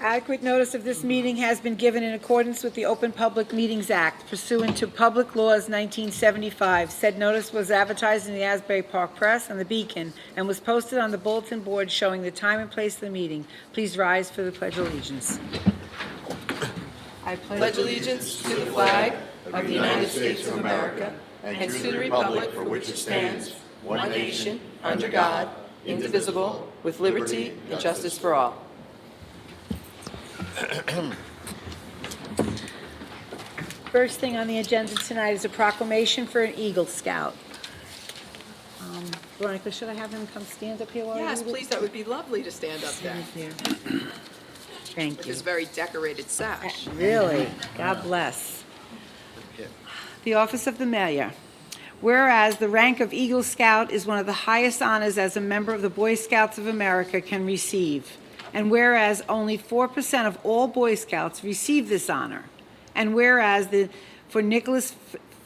Adequate notice of this meeting has been given in accordance with the Open Public Meetings Act pursuant to Public Laws 1975. Said notice was advertised in the Asbury Park Press and the Beacon and was posted on the bulletin board showing the time and place of the meeting. Please rise for the Pledge of Allegiance. I Pledge allegiance to the flag of the United States of America and to the republic for which it stands, one nation, under God, indivisible, with liberty and justice for all. First thing on the agenda tonight is a proclamation for an Eagle Scout. Veronica, should I have him come stand up here while I read it? Yes, please, that would be lovely to stand up there Thank with you. his very decorated sash. Really? God bless. The Office of the Mayor. Whereas the rank of Eagle Scout is one of the highest honors as a member of the Boy Scouts of America can receive. And whereas only 4% of all Boy Scouts receive this honor. And whereas for Nicholas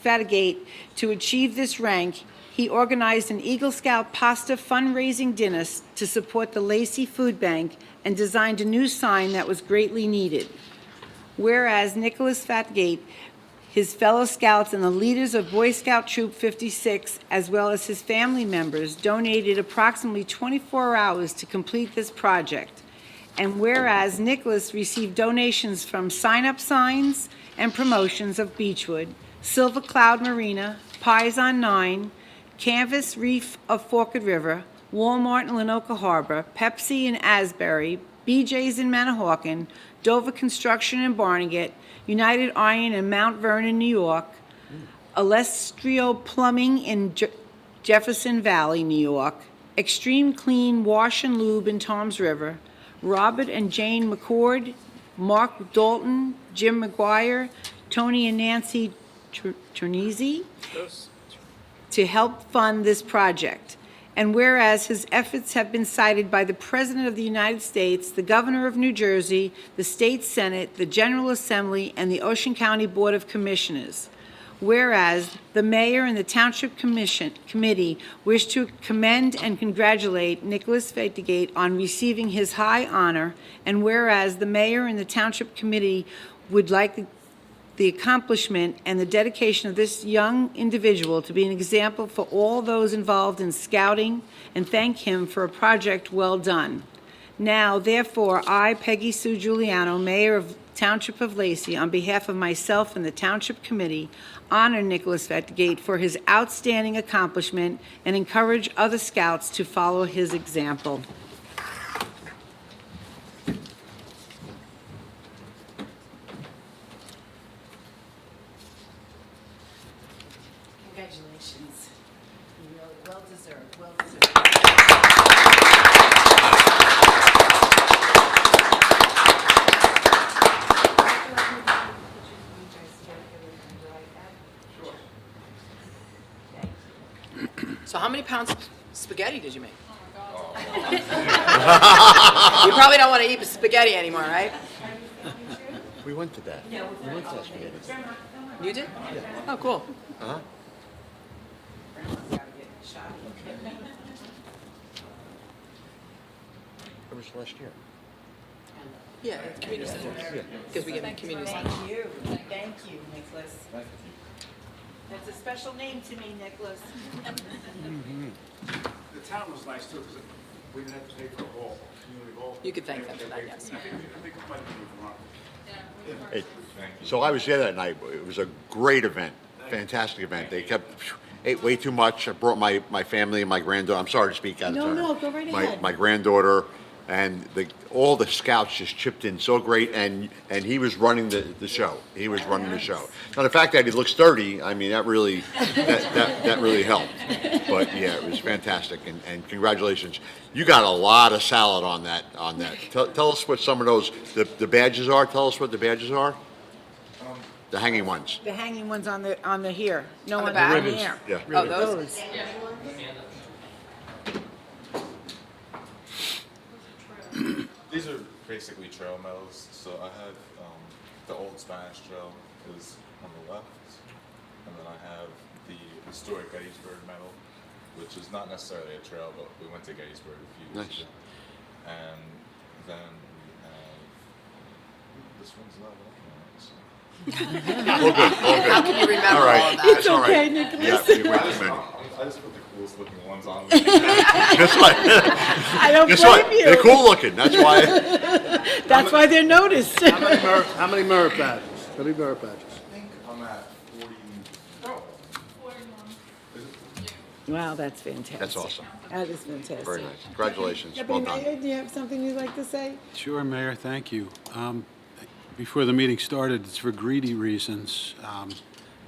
Fatigate to achieve this rank, he organized an Eagle Scout pasta fundraising dinner to support the Lacey Food Bank and designed a new sign that was greatly needed. Whereas Nicholas Fatigate, his fellow scouts, and the leaders of Boy Scout Troop 56, as well as his family members, donated approximately 24 hours to complete this project. And whereas Nicholas received donations from sign-up signs and promotions of Beechwood, Silver Cloud Marina, Pies on 9, Canvas Reef of Forked River, Walmart in Lenoka Harbor, Pepsi in Asbury, BJ's in Manahawkin, Dover Construction in Barnegat, United Iron in Mount Vernon, New York, Alestrio Plumbing in Jefferson Valley, New York, Extreme Clean Wash and Lube in Toms River, Robert and Jane McCord, Mark Dalton, Jim McGuire, Tony and Nancy Ternese to help fund this project. And whereas his efforts have been cited by the President of the United States, the Governor of New Jersey, the State Senate, the General Assembly, and the Ocean County Board of Commissioners. Whereas the Mayor and the Township Committee wish to commend and congratulate Nicholas Fatigate on receiving his high honor, and whereas the Mayor and the Township Committee would like the accomplishment and the dedication of this young individual to be an example for all those involved in scouting, and thank him for a project well done. Now, therefore, I, Peggy Sue Giuliano, Mayor of Township of Lacey, on behalf of myself and the Township Committee, honor Nicholas Fatigate for his outstanding accomplishment and encourage other scouts to follow his example. Congratulations. Really well deserved, well deserved. So how many pounds of spaghetti did you make? You probably don't want to eat spaghetti anymore, right? We went to that. We went to that spaghetti. You did? Yeah. Oh, cool. Uh-huh. It was last year. Yeah, it's community center. Because we give them community center. Thank you, Nicholas. That's a special name to me, Nicholas. The town was nice too, because we didn't have to pay for a hall, community hall. You could thank them for that, yes. I think it might have been from our. Hey, so I was there that night. It was a great event, fantastic event. They ate way too much. I brought my family and my granddaughter. I'm sorry to speak out of turn. No, go right ahead. My granddaughter, and all the scouts just chipped in so great, and he was running the show. He was running the show. Now the fact that he looks 30, I mean, that really helped. But yeah, it was fantastic, and congratulations. You got a lot of salad on that. Tell us what some of those the badges are. Tell us what the badges are. The hanging ones. The hanging ones on the here. No, On the on back? the here. Yeah. Oh, those? These are basically trail medals. So I have the Old Spanish Trail is on the left, and then I have the historic Gettysburg Medal, which is not necessarily a trail, but we went to Gettysburg a few years Nice. ago. And then we have this one's not on there, so. All good. How can you remember All all right. of that? That's all right. okay, Nicholas. Yeah, we went too many. I just put the coolest looking ones on there. Guess what? I don't Guess what? blame They're you. cool looking. That's why. That's why they're noticed. How many merit badges? How many merit badges? I think I'm at 40. Wow, that's fantastic. That's awesome. That is fantastic. Very nice. Congratulations. Deputy Well done. Mayor, do you have something you'd like to say? Sure, Mayor, thank you. Before the meeting started, it's for greedy reasons.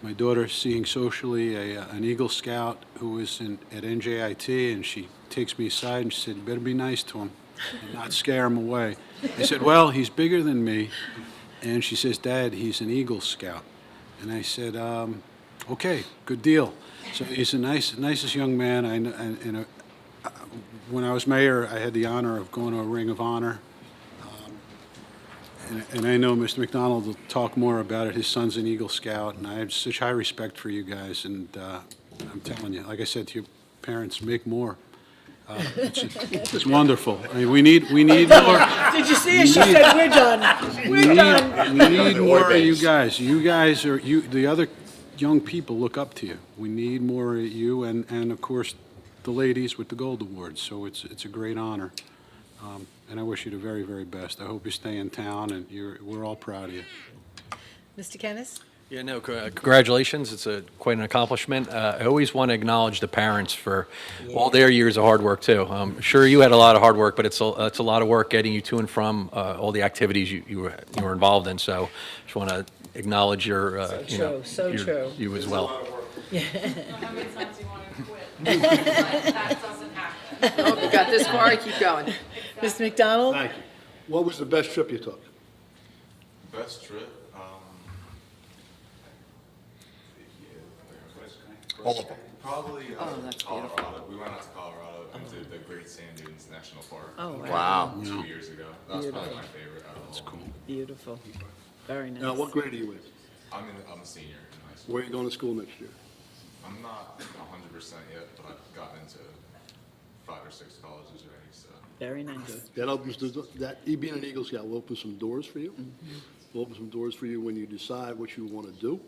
My daughter's seeing socially an Eagle Scout who was at NJIT, and she takes me aside and she said, "You better be nice to him and not scare him away." I said, "Well, he's bigger than me." And she says, "Dad, he's an Eagle Scout." And I said, "Okay, good deal." So he's the nicest young man. When I was mayor, I had the honor of going to a Ring of Honor. And I know Mr. McDonald will talk more about it. His son's an Eagle Scout, and I have such high respect for you guys. And I'm telling you, like I said to your parents, make more. It's wonderful. I mean, we need more. Did you see it? She said, "We're done. We're done." We need more of you guys. You guys are the other young people look up to you. We need more of you, and of course, the ladies with the gold awards. So it's a great honor. And I wish you the very, very best. I hope you stay in town, and we're all proud of you. Mr. Kennis? Yeah, no, congratulations. It's quite an accomplishment. I always want to acknowledge the parents for all their years of hard work, too. Sure, you had a lot of hard work, but it's a lot of work getting you to and from all the activities you were involved in. So just want to acknowledge your, true. you as well. How many times do you want to quit? That doesn't happen. Oh, if you got this far, keep going. Mr. McDonald? Thank you. What was the best trip you took? Best trip? All of them. Probably that's Colorado. We went out to Colorado and did the Great Sand Dunes National Park. Oh, Wow. 2 years ago. That was probably my favorite out of all. That's cool. Beautiful. Very nice. Now, what grade are you in? I'm a senior in high school. Where are you going to school next year? I'm not 100% yet, but I've gotten into 5 or 6 colleges already, so. Very nice. That opens being an Eagle Scout will open some doors for you. Will open some doors for you when you decide what you want to do.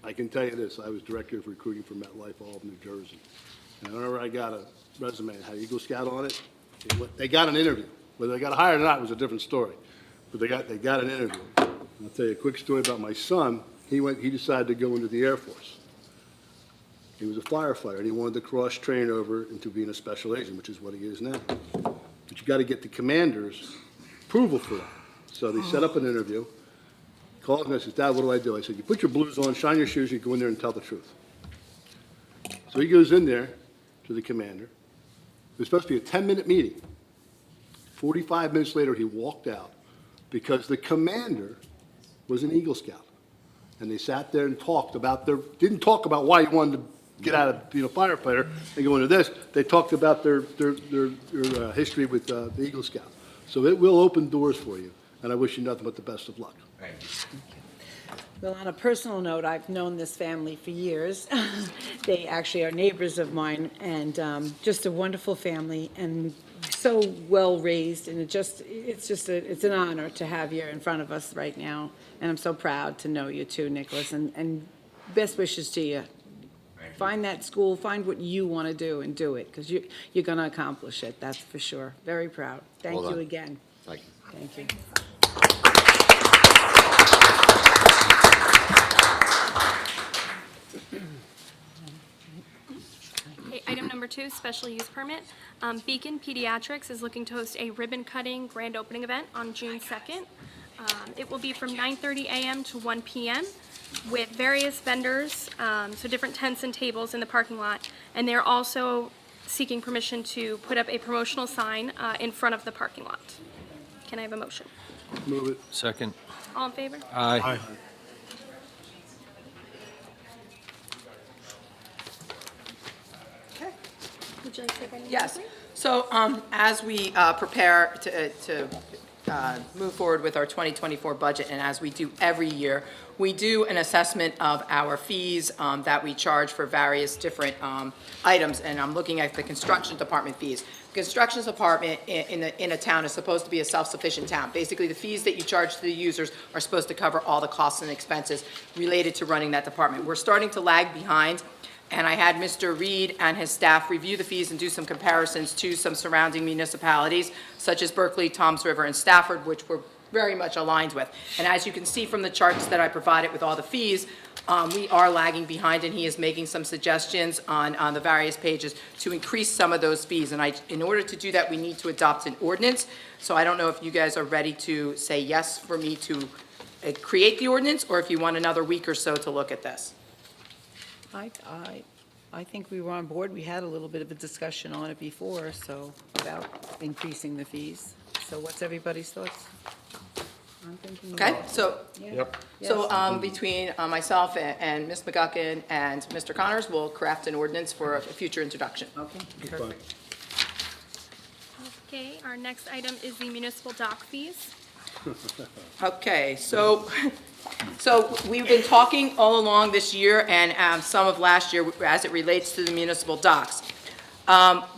I can tell you this, I was director of recruiting for MetLife, all of New Jersey. And whenever I got a resume that had Eagle Scout on it, they got an interview. Whether they got hired or not was a different story. But they got an interview. I'll tell you a quick story about my son. He decided to go into the Air Force. He was a firefighter, and he wanted to cross-train over into being a special agent, which is what he is now. But you got to get the commander's approval for that. So they set up an interview, called me and says, "Dad, what do I do?" I said, "You put your blues on, shine your shoes, you go in there and tell the truth." So he goes in there to the commander. It was supposed to be a 10-minute meeting. 45 minutes later, he walked out because the commander was an Eagle Scout. And they sat there and talked about didn't talk about why he wanted to get out of being a firefighter and go into this. They talked about their history with the Eagle Scout. So it will open doors for you, and I wish you nothing but the best of luck. Thank you. Well, on a personal note, I've known this family for years. They actually are neighbors of mine, and just a wonderful family, and so well-raised, and it's an honor to have you in front of us right now, and I'm so proud to know you too, Nicholas, and best wishes to you. Find that school, find what you want to do, and do it, because you're going to accomplish it, that's for sure. Very proud. Thank Well you done. again. Thank you. Thank you. Okay, item number 2, special use permit. Beacon Pediatrics is looking to host a ribbon cutting grand opening event on June 2nd. It will be from 9:30 a.m. to 1 p.m. with various vendors, so different tents and tables in the parking lot. And they're also seeking permission to put up a promotional sign in front of the parking lot. Can I have a motion? Move it. Second. All in favor? Aye. Would you like to take any? Yes. So as we prepare to move forward with our 2024 budget, and as we do every year, we do an assessment of our fees that we charge for various different items, and I'm looking at the construction department fees. Construction department in a town is supposed to be a self-sufficient town. Basically, the fees that you charge to the users are supposed to cover all the costs and expenses related to running that department. We're starting to lag behind, and I had Mr. Reed and his staff review the fees and do some comparisons to some surrounding municipalities, such as Berkeley, Toms River, and Stafford, which we're very much aligned with. And as you can see from the charts that I provided with all the fees, we are lagging behind, and he is making some suggestions on the various pages to increase some of those fees. And in order to do that, we need to adopt an ordinance. So I don't know if you guys are ready to say yes for me to create the ordinance, or if you want another week or so to look at this. I think we were on board. We had a little bit of a discussion on it before, so about increasing the fees. So what's everybody's thoughts? I'm thinking Okay, yes. so Yeah. between myself and Ms. McGuckin and Mr. Connors, we'll craft an ordinance for a future introduction. Okay, perfect. Okay, our next item is the municipal dock fees. Okay, so we've been talking all along this year and some of last year as it relates to the municipal docks.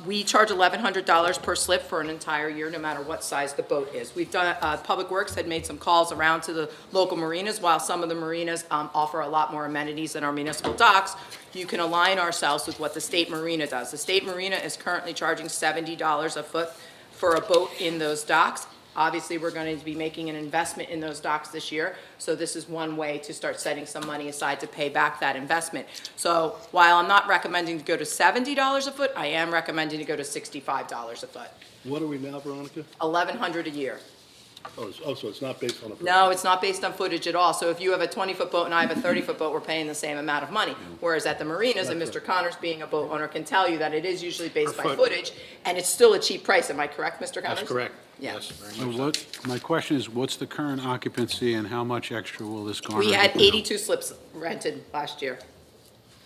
We charge $1,100 per slip for an entire year, no matter what size the boat is. We've done, Public Works had made some calls around to the local marinas. While some of the marinas offer a lot more amenities than our municipal docks, you can align ourselves with what the state marina does. The state marina is currently charging $70 a foot for a boat in those docks. Obviously, we're going to be making an investment in those docks this year, so this is one way to start setting some money aside to pay back that investment. So while I'm not recommending to go to $70 a foot, I am recommending to go to $65 a foot. What are we now, Veronica? $1,100 a year. So it's not based on a... No, it's not based on footage at all. So if you have a 20-foot boat and I have a 30-foot boat, we're paying the same amount of money. Whereas at the marinas, and Mr. Connors being a boat owner can tell you that it is usually based by Per foot. footage, and it's still a cheap price. Am I correct, Mr. Connors? That's correct. Yeah. Yes, very So much so. my question is, what's the current occupancy and how much extra will this garner? We had 82 slips rented last year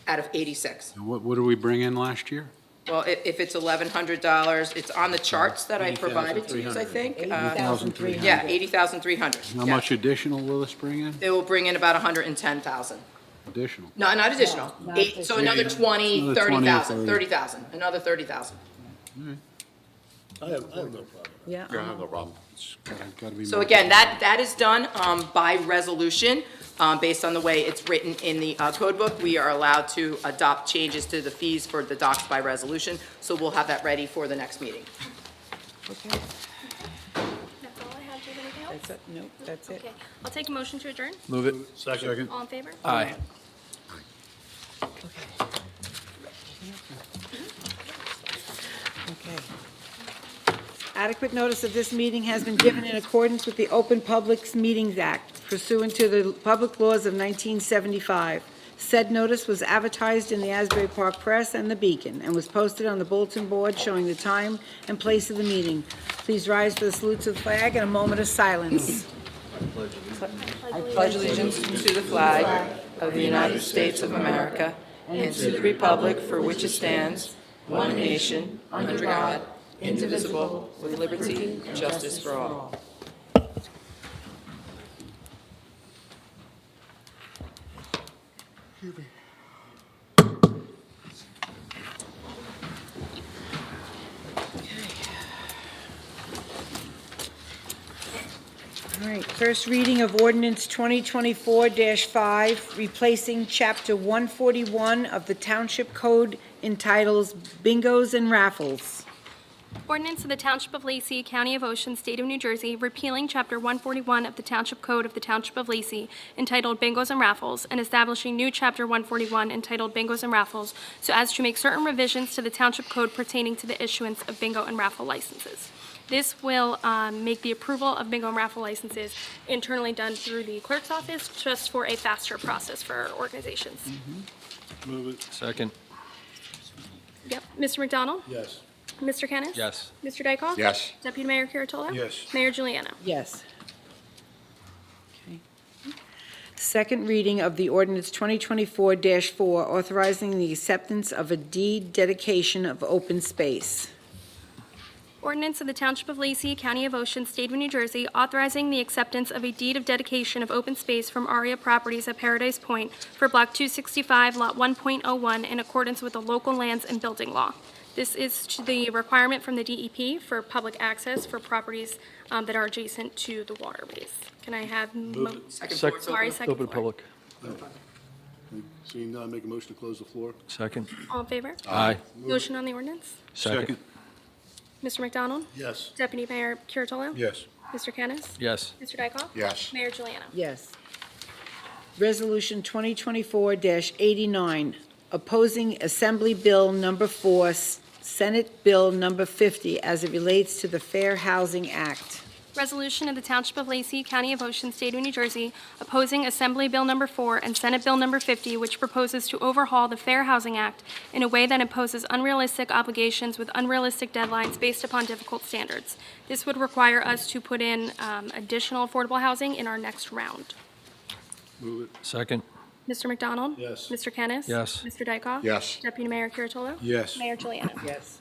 out of 86. And what did we bring in last year? Well, if it's $1,100, it's on the charts that I provided to you, I think. 80,300. Yeah, 80,300. How Yeah. much additional will this bring in? It will bring in about 110,000. Additional? No, not additional. not So another 20, Another 30,000, 20, 30,000, another 30,000. I have no problem. Yeah. Yeah, no problem. It's gotta be So more. again, that is done by resolution, based on the way it's written in the code book. We are allowed to adopt changes to the fees for the docks by resolution, so we'll have that ready for the next meeting. Okay. That's all I have. Do you have anything else? That's it. Nope, that's it. Okay, I'll take a motion to adjourn. Move it. Second. All in favor? Aye. Okay. Adequate notice of this meeting has been given in accordance with the Open Public Meetings Act pursuant to the public laws of 1975. Said notice was advertised in the Asbury Park Press and the Beacon and was posted on the bulletin board showing the time and place of the meeting. Please rise for the salute to the flag and a moment of silence. I pledge allegiance to the flag of the United States of America and to the republic for which it stands, one nation, under God, indivisible, with liberty and justice for all. All right, first reading of ordinance 2024-5, replacing Chapter 141 of the Township Code entitles Bingos and Raffles. Ordinance of the Township of Lacey, County of Ocean, State of New Jersey, repealing Chapter 141 of the Township Code of the Township of Lacey entitled Bingos and Raffles, and establishing new Chapter 141 entitled Bingos and Raffles, so as to make certain revisions to the Township Code pertaining to the issuance of bingo and raffle licenses. This will make the approval of bingo and raffle licenses internally done through the clerk's office, just for a faster process for our organizations. Move it. Second. Yep. Mr. McDonald? Yes. Mr. Kennis? Yes. Mr. Dykoff? Yes. Deputy Mayor Kuratolo? Yes. Mayor Juliano? Yes. Okay. Second reading of the ordinance 2024-4, authorizing the acceptance of a deed dedication of open space. Ordinance of the Township of Lacey, County of Ocean, State of New Jersey, authorizing the acceptance of a deed of dedication of open space from ARIA Properties at Paradise Point for Block 265, Lot 1.01, in accordance with the local lands and building law. This is to the requirement from the DEP for public access for properties that are adjacent to the waterways. Can I have? Sorry, second Open to floor. public. Seeing none, make a motion to close the floor. Second. All in favor? Aye. Motion on the ordinance? Second. Mr. McDonald? Yes. Deputy Mayor Kuratolo? Yes. Mr. Kennis? Yes. Mr. Dykoff? Yes. Mayor Juliana? Yes. Resolution 2024-89, opposing Assembly Bill Number 4, Senate Bill Number 50, as it relates to the Fair Housing Act. Resolution of the Township of Lacey, County of Ocean, State of New Jersey, opposing Assembly Bill Number 4 and Senate Bill Number 50, which proposes to overhaul the Fair Housing Act in a way that imposes unrealistic obligations with unrealistic deadlines based upon difficult standards. This would require us to put in additional affordable housing in our next round. Move it. Second. Mr. McDonald? Yes. Mr. Kennis? Yes. Mr. Dykoff? Yes. Deputy Mayor Kuratolo? Yes. Mayor Juliana? Yes.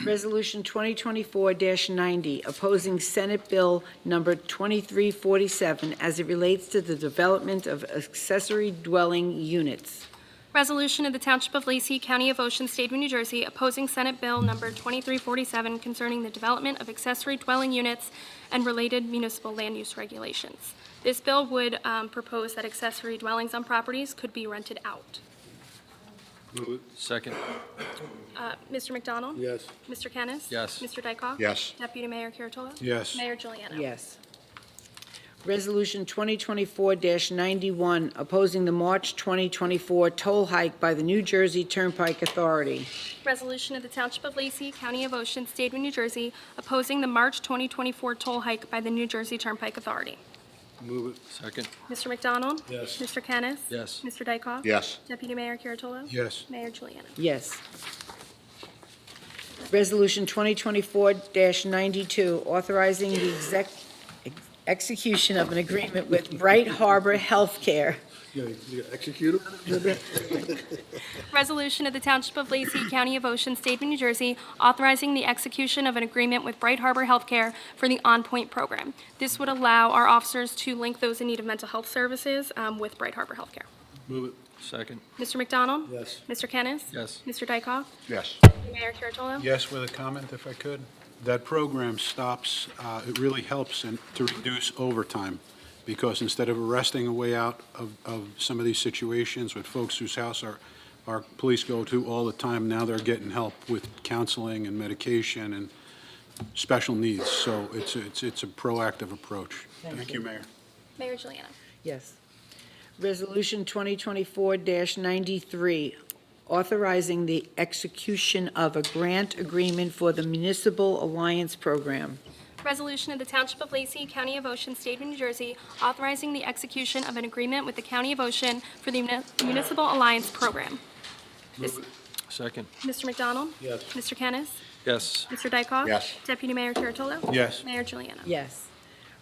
Resolution 2024-90, opposing Senate Bill Number 2347, as it relates to the development of accessory dwelling units. Resolution of the Township of Lacey, County of Ocean, State of New Jersey, opposing Senate Bill Number 2347 concerning the development of accessory dwelling units and related municipal land use regulations. This bill would propose that accessory dwellings on properties could be rented out. Move it. Second. Mr. McDonald? Yes. Mr. Kennis? Yes. Mr. Dykoff? Yes. Deputy Mayor Kuratolo? Yes. Mayor Juliana? Yes. Resolution 2024-91, opposing the March 2024 toll hike by the New Jersey Turnpike Authority. Resolution of the Township of Lacey, County of Ocean, State of New Jersey, opposing the March 2024 toll hike by the New Jersey Turnpike Authority. Move it. Second. Mr. McDonald? Yes. Mr. Kennis? Yes. Mr. Dykoff? Yes. Deputy Mayor Kuratolo? Yes. Mayor Juliana? Yes. Resolution 2024-92, authorizing the execution of an agreement with Bright Harbor Healthcare. You gotta execute it? Resolution of the Township of Lacey, County of Ocean, State of New Jersey, authorizing the execution of an agreement with Bright Harbor Healthcare for the On Point program. This would allow our officers to link those in need of mental health services with Bright Harbor Healthcare. Move it. Second. Mr. McDonald? Yes. Mr. Kennis? Yes. Mr. Dykoff? Yes. Mayor Kuratolo? Yes, with a comment, if I could. That program stops, it really helps to reduce overtime, because instead of arresting a way out of some of these situations with folks whose house our police go to all the time, now they're getting help with counseling and medication and special needs. So it's a proactive approach. Thank you, Mayor. Mayor Juliana? Yes. Resolution 2024-93, authorizing the execution of a grant agreement for the Municipal Alliance Program. Resolution of the Township of Lacey, County of Ocean, State of New Jersey, authorizing the execution of an agreement with the County of Ocean for the Municipal Alliance Program. Move it. Second. Mr. McDonald? Yes. Mr. Kennis? Yes. Mr. Dykoff? Yes. Deputy Mayor Kuratolo? Yes. Mayor Juliana? Yes.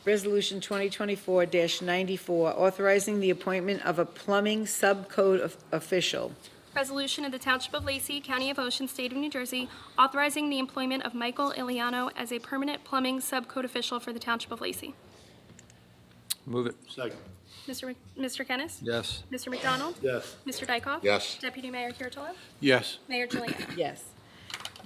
Resolution 2024-94, authorizing the appointment of a plumbing subcode official. Resolution of the Township of Lacey, County of Ocean, State of New Jersey, authorizing the employment of Michael Iliano as a permanent plumbing subcode official for the Township of Lacey. Move it. Second. Mr. Kennis? Yes. Mr. McDonald? Yes. Mr. Dykoff? Yes. Deputy Mayor Kuratolo? Yes. Mayor Juliana? Yes.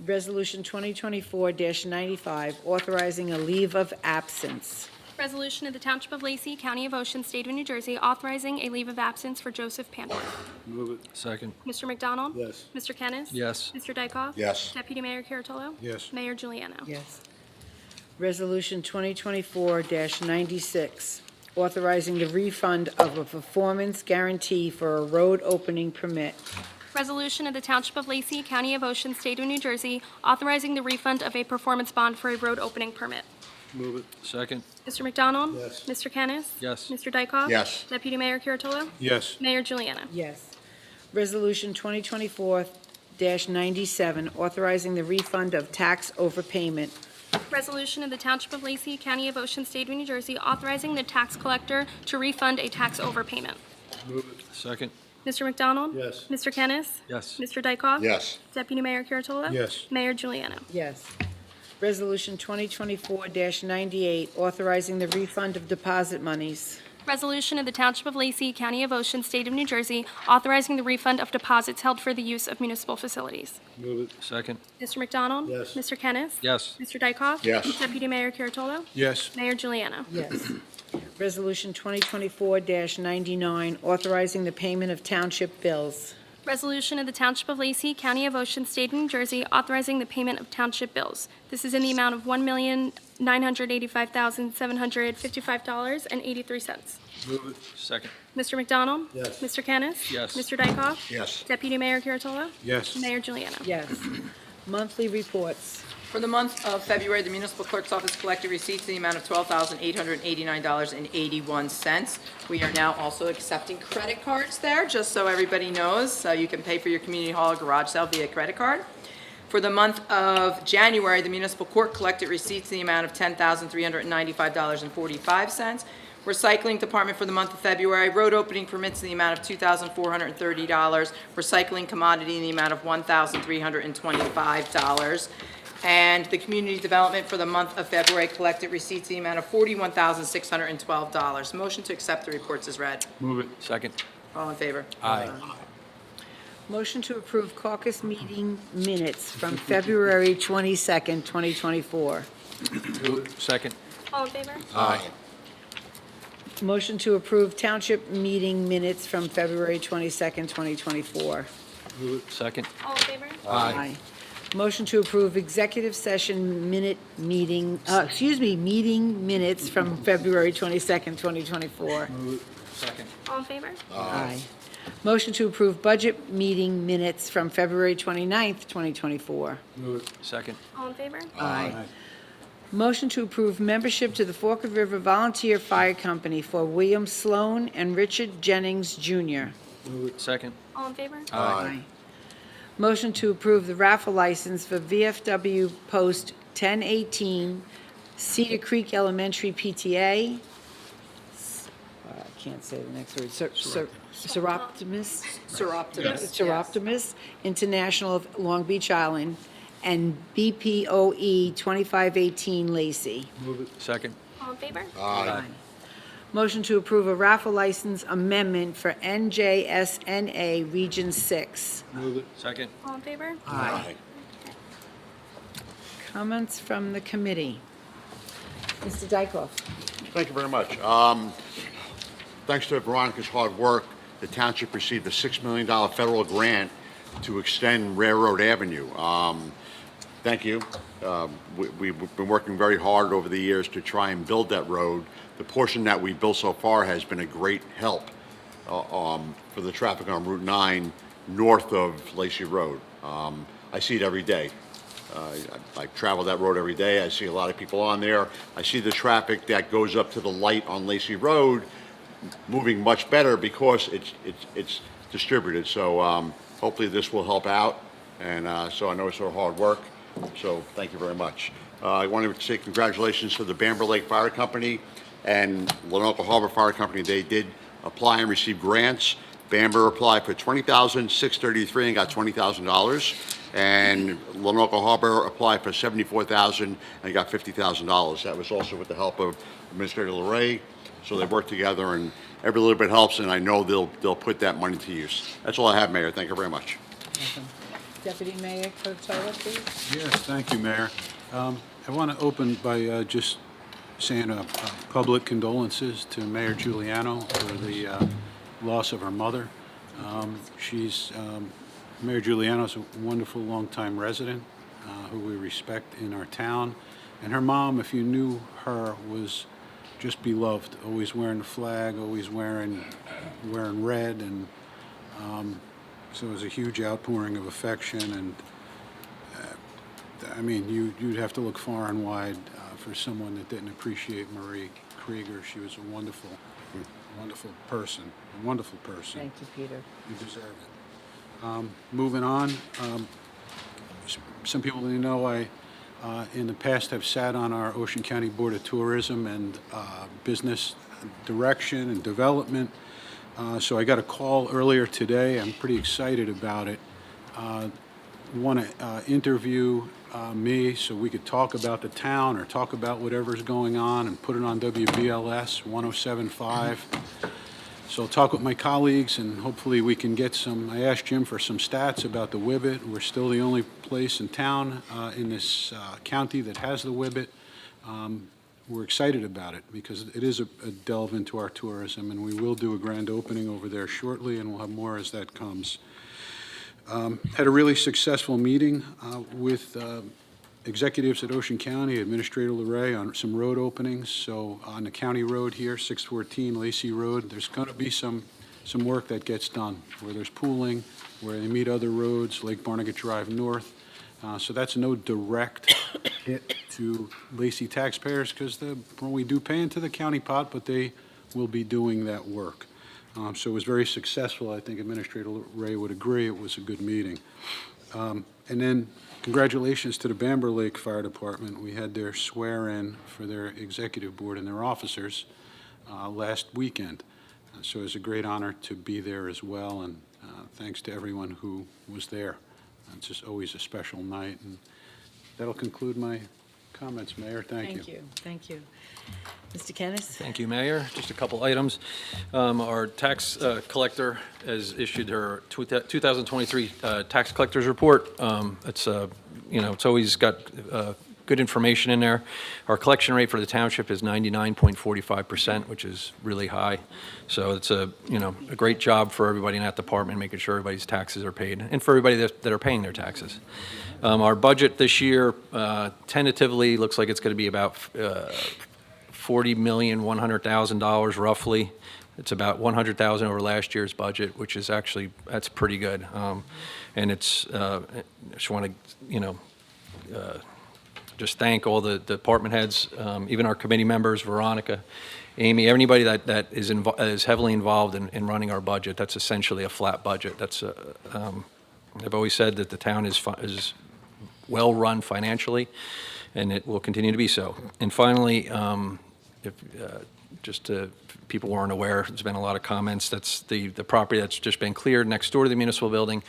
Resolution 2024-95, authorizing a leave of absence. Resolution of the Township of Lacey, County of Ocean, State of New Jersey, authorizing a leave of absence for Joseph Pandorf. Move it. Second. Mr. McDonald? Yes. Mr. Kennis? Yes. Mr. Dykoff? Yes. Deputy Mayor Kuratolo? Yes. Mayor Juliana? Yes. Resolution 2024-96, authorizing the refund of a performance guarantee for a road opening permit. Resolution of the Township of Lacey, County of Ocean, State of New Jersey, authorizing the refund of a performance bond for a road opening permit. Move it. Second. Mr. McDonald? Yes. Mr. Kennis? Yes. Mr. Dykoff? Yes. Deputy Mayor Kuratolo? Yes. Mayor Juliana? Yes. Resolution 2024-97, authorizing the refund of tax overpayment. Resolution of the Township of Lacey, County of Ocean, State of New Jersey, authorizing the tax collector to refund a tax overpayment. Move it. Second. Mr. McDonald? Yes. Mr. Kennis? Yes. Mr. Dykoff? Yes. Deputy Mayor Kuratolo? Yes. Mayor Juliana? Yes. Resolution 2024-98, authorizing the refund of deposit monies. Resolution of the Township of Lacey, County of Ocean, State of New Jersey, authorizing the refund of deposits held for the use of municipal facilities. Move it. Second. Mr. McDonald? Yes. Mr. Kennis? Yes. Mr. Dykoff? Yes. Deputy Mayor Kuratolo? Yes. Mayor Juliano? Yes. Resolution 2024-99, authorizing the payment of township bills. Resolution of the Township of Lacey, County of Ocean, State of New Jersey, authorizing the payment of township bills. This is in the amount of $1,985,755.83. Move it. Second. Mr. McDonald? Yes. Mr. Kennis? Yes. Mr. Dykoff? Yes. Deputy Mayor Kuratolo? Yes. Mayor Juliano? Yes. Monthly reports. For the month of February, the municipal clerk's office collected receipts in the amount of $12,889.81. We are now also accepting credit cards there, just so everybody knows, so you can pay for your community hall or garage sale via credit card. For the month of January, the municipal court collected receipts in the amount of $10,395.45. Recycling department for the month of February, road opening permits in the amount of $2,430. Recycling commodity in the amount of $1,325. And the community development for the month of February collected receipts in the amount of $41,612. Motion to accept the reports is read. Move it. Second. All in favor? Aye. Motion to approve caucus meeting minutes from February 22nd, 2024. Second. All in favor? Aye. Motion to approve township meeting minutes from February 22nd, 2024. Second. All in favor? Aye. Motion to approve executive session meeting minutes from February 22nd, 2024. Second. All in favor? Aye. Motion to approve budget meeting minutes from February 29th, 2024. Second. All in favor? Aye. Motion to approve membership to the Forked River Volunteer Fire Company for William Sloan and Richard Jennings, Jr. Second. All in favor? Aye. Motion to approve the raffle license for VFW Post 1018 Cedar Creek Elementary PTA. I can't say the next word. Seroptimus. Seroptimus International of Long Beach Island and BPOE 2518 Lacey. Second. All in favor? Aye. Motion to approve a raffle license amendment for NJSNA Region 6. Second. All in favor? Aye. Comments from the committee. Mr. Dykoff. Thank you very much. Thanks to Veronica's hard work, the township received a $6 million federal grant to extend Railroad Avenue. Thank you. We've been working very hard over the years to try and build that road. The portion that we built so far has been a great help for the traffic on Route 9 north of Lacey Road. I see it every day. I travel that road every day. I see a lot of people on there. I see the traffic that goes up to the light on Lacey Road moving much better because it's distributed. So hopefully this will help out. And so I know it's our hard work. So thank you very much. I wanted to say congratulations to the Bamber Lake Fire Company and Lanoka Harbor Fire Company. They did apply and receive grants. Bamber applied for $20,633 and got $20,000. And Lanoka Harbor applied for $74,000 and got $50,000. That was also with the help of Administrator LeRae. So they worked together, and every little bit helps, and I know they'll put that money to use. That's all I have, Mayor. Thank you very much. Deputy Mayor Kurtolo, please. Yes, thank you, Mayor. I want to open by just saying public condolences to Mayor Giuliano for the loss of her mother. Mayor Giuliano is a wonderful longtime resident who we respect in our town. And her mom, if you knew her, was just beloved, always wearing the flag, always wearing red, and so it was a huge outpouring of affection. And I mean, you'd have to look far and wide for someone that didn't appreciate Marie Krieger. She was a wonderful person, a wonderful person. Thank you, Peter. You deserve it. Moving on, some people didn't know I, in the past, have sat on our Ocean County Board of Tourism and Business Direction and Development. So I got a call earlier today. I'm pretty excited about it. want to interview me so we could talk about the town or talk about whatever's going on and put it on WBLS 107.5. So I'll talk with my colleagues, and hopefully we can get some, I asked Jim for some stats about the Whibbit. We're still the only place in town in this county that has the Whibbit. We're excited about it because it is a delve into our tourism, and we will do a grand opening over there shortly, and we'll have more as that comes. Had a really successful meeting with executives at Ocean County, Administrator LeRae, on some road openings. So on the county road here, 614 Lacey Road, there's going to be some work that gets done, where there's pooling, where they meet other roads, Lake Barnegat Drive North. So that's no direct hit to Lacey taxpayers, because we do pay into the county pot, but they will be doing that work. So it was very successful. I think Administrator Ray would agree it was a good meeting. And then congratulations to the Bamber Lake Fire Department. We had their swear-in for their executive board and their officers last weekend. So it was a great honor to be there as well, and thanks to everyone who was there. It's just always a special night, and that'll conclude my comments, Mayor. Thank you. Thank you. Mr. Kennis? Thank you, Mayor. Just a couple items. Our tax collector has issued her 2023 tax collector's report. It's always got good information in there. Our collection rate for the township is 99.45%, which is really high. So it's a great job for everybody in that department, making sure everybody's taxes are paid, and for everybody that are paying their taxes. Our budget this year tentatively looks like it's going to be about $40,100,000 roughly. It's about $100,000 over last year's budget, which is actually, that's pretty good. And it's, I just want to, just thank all the department heads, even our committee members, Veronica, Amy, anybody that is heavily involved in running our budget. That's essentially a flat budget. That's I've always said that the town is well run financially, and it will continue to be so. And finally, people weren't aware, there's been a lot of comments. That's the property that's just been cleared next door to the municipal building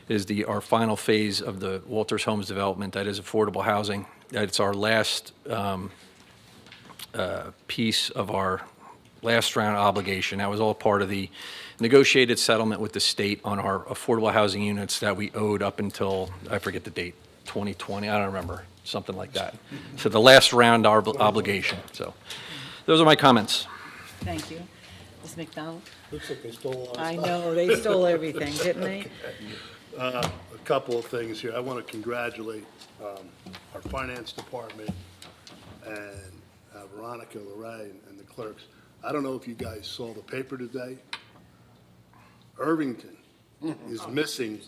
is our final phase of the Walters Homes development. That is affordable housing. It's our last piece of our last round obligation. That was all part of the negotiated settlement with the state on our affordable housing units that we owed up until, I forget the date, 2020, I don't remember, something like that. So the last round obligation. So those are my comments. Thank you. Ms. McDonald? Looks like they stole our I stuff. know, they stole everything, didn't they? A couple of things here. I want to congratulate our finance department and Veronica, LeRae, and the clerks. I don't know if you guys saw the paper today. Irvington is missing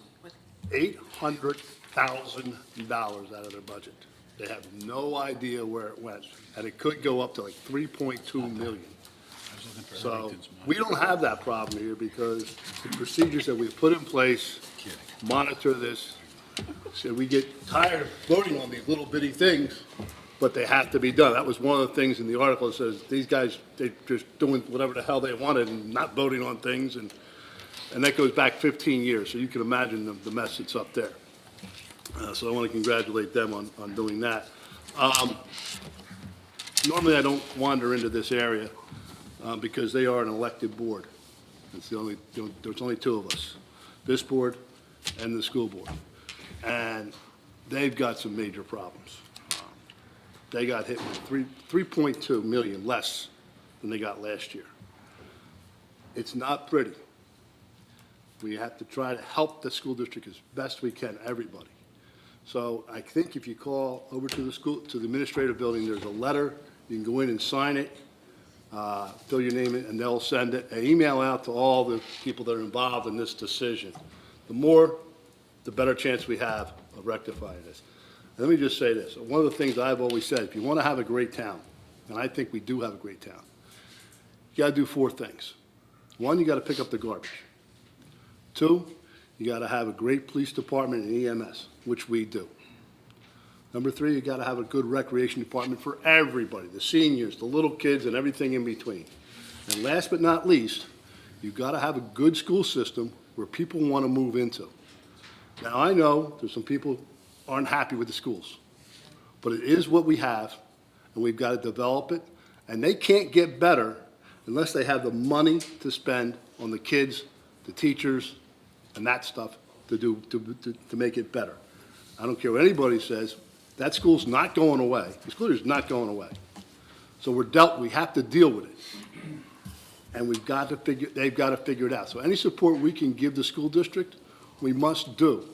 $800,000 out of their budget. They have no idea where it went, and it could go up to like 3.2 million. So we don't have that problem here because the procedures that we've put in place monitor this. So we get tired of voting on these little bitty things, but they have to be done. That was one of the things in the article that says these guys, they're just doing whatever the hell they wanted and not voting on things, and that goes back 15 years, so you can imagine the mess that's up there. So I want to congratulate them on doing that. Normally, I don't wander into this area because they are an elected board. There's only two of us, this board and the school board. And they've got some major problems. They got hit with 3.2 million less than they got last year. It's not pretty. We have to try to help the school district as best we can, everybody. So I think if you call over to the school, to the administrative building, there's a letter. You can go in and sign it, fill your name in, and they'll send it, an email out to all the people that are involved in this decision. The more, the better chance we have of rectifying this. And let me just say this. One of the things I've always said, if you want to have a great town, and I think we do have a great town, you got to do four things. One, you got to pick up the garbage. Two, you got to have a great police department and EMS, which we do. Number three, you got to have a good recreation department for everybody, the seniors, the little kids, and everything in between. And last but not least, you got to have a good school system where people want to move into. Now, I know there's some people aren't happy with the schools, but it is what we have, and we've got to develop it, and they can't get better unless they have the money to spend on the kids, the teachers, and that stuff to make it better. I don't care what anybody says, that school's not going away. The school is not going away. So we have to deal with it. And they've got to figure it out. So any support we can give the school district, we must do.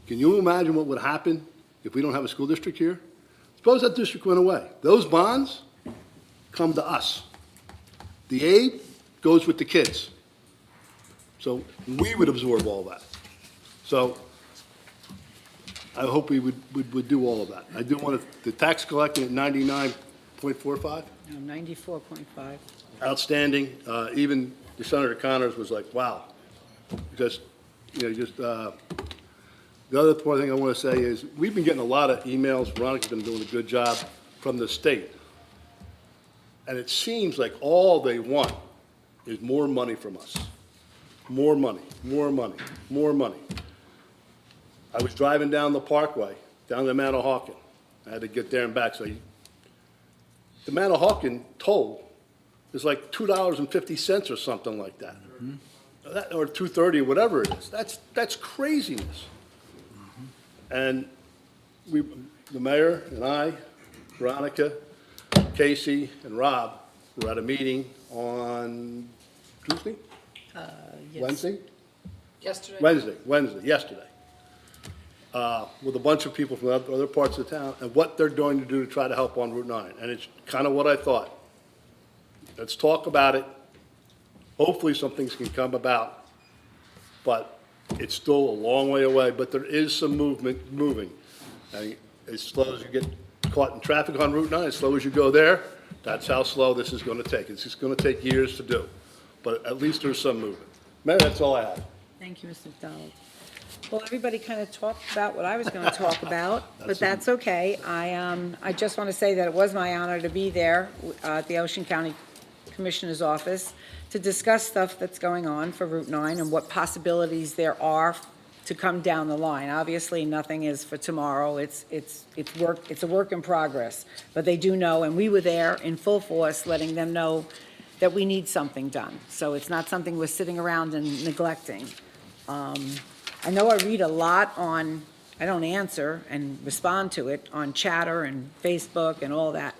Can you imagine what would happen if we don't have a school district here? Suppose that district went away. Those bonds come to us. The aid goes with the kids. So we would absorb all that. So I hope we would do all of that. I do want the tax collecting at 99.45, No, 94.5. outstanding. Even Senator Connors was like, wow. Just, the other point thing I want to say is, we've been getting a lot of emails, Veronica's been doing a good job, from the state. And it seems like all they want is more money from us. More money, more money, more money. I was driving down the Parkway, down to Manahawkin. I had to get there and back, so the Manahawkin toll is like $2.50 or something like that. Or $2.30, or whatever it is. That's craziness. And the mayor and I, Veronica, Casey, and Rob were at a meeting on Tuesday? Wednesday? Yesterday. Wednesday, yesterday. With a bunch of people from other parts of town, and what they're going to do to try to help on Route 9. And it's kind of what I thought. Let's talk about it. Hopefully some things can come about, but it's still a long way away, but there is some moving. And as slow as you get caught in traffic on Route 9, as slow as you go there, that's how slow this is going to take. It's just going to take years to do, but at least there's some movement. Mayor, that's all I have. Thank you, Mr. McDonald. Well, everybody kind of talked about what I was going to talk about, but that's okay. I just want to say that it was my honor to be there at the Ocean County Commissioner's Office to discuss stuff that's going on for Route 9 and what possibilities there are to come down the line. Obviously, nothing is for tomorrow. It's a work in progress, but they do know, and we were there in full force, letting them know that we need something done. So it's not something we're sitting around and neglecting. I know I read a lot on, I don't answer and respond to it on Chatter and Facebook and all that.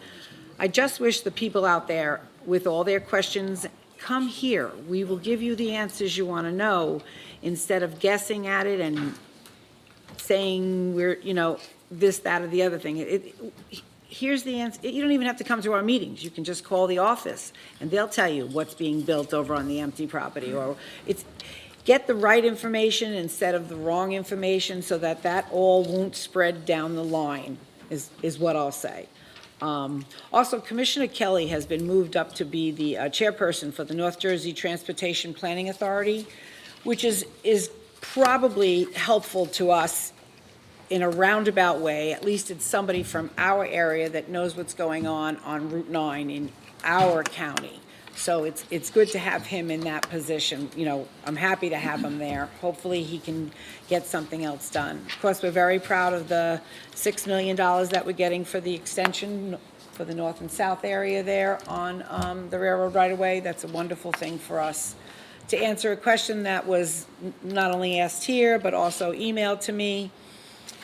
I just wish the people out there with all their questions, come here. We will give you the answers you want to know instead of guessing at it and saying we're, this, that, or the other thing. Here's the answer. You don't even have to come to our meetings. You can just call the office and they'll tell you what's being built over on the empty property, or get the right information instead of the wrong information so that all won't spread down the line, is what I'll say. Also, Commissioner Kelly has been moved up to be the chairperson for the North Jersey Transportation Planning Authority, which is probably helpful to us in a roundabout way. At least it's somebody from our area that knows what's going on Route 9 in our county. So it's good to have him in that position. I'm happy to have him there. Hopefully he can get something else done. Of course, we're very proud of the $6 million that we're getting for the extension for the north and south area there on the railroad right-of-way. That's a wonderful thing for us. To answer a question that was not only asked here, but also emailed to me,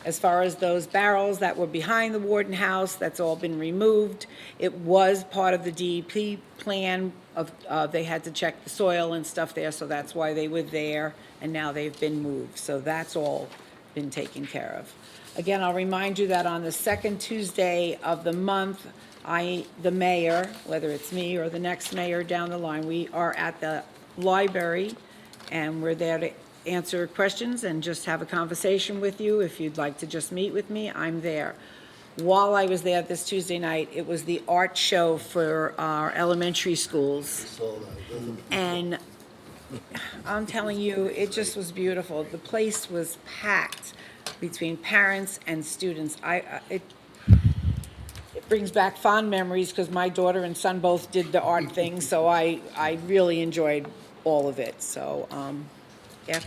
as far as those barrels that were behind the Warden House, that's all been removed. It was part of the DEP plan of, they had to check the soil and stuff there, so that's why they were there, and now they've been moved. So that's all been taken care of. Again, I'll remind you that on the second Tuesday of the month, the mayor, whether it's me or the next mayor down the line, we are at the library, and we're there to answer questions and just have a conversation with you. If you'd like to just meet with me, I'm there. While I was there this Tuesday night, it was the art show for our elementary schools. And I'm telling you, it just was beautiful. The place was packed between parents and students. It brings back fond memories because my daughter and son both did the art thing, so I really enjoyed all of it. So, yeah,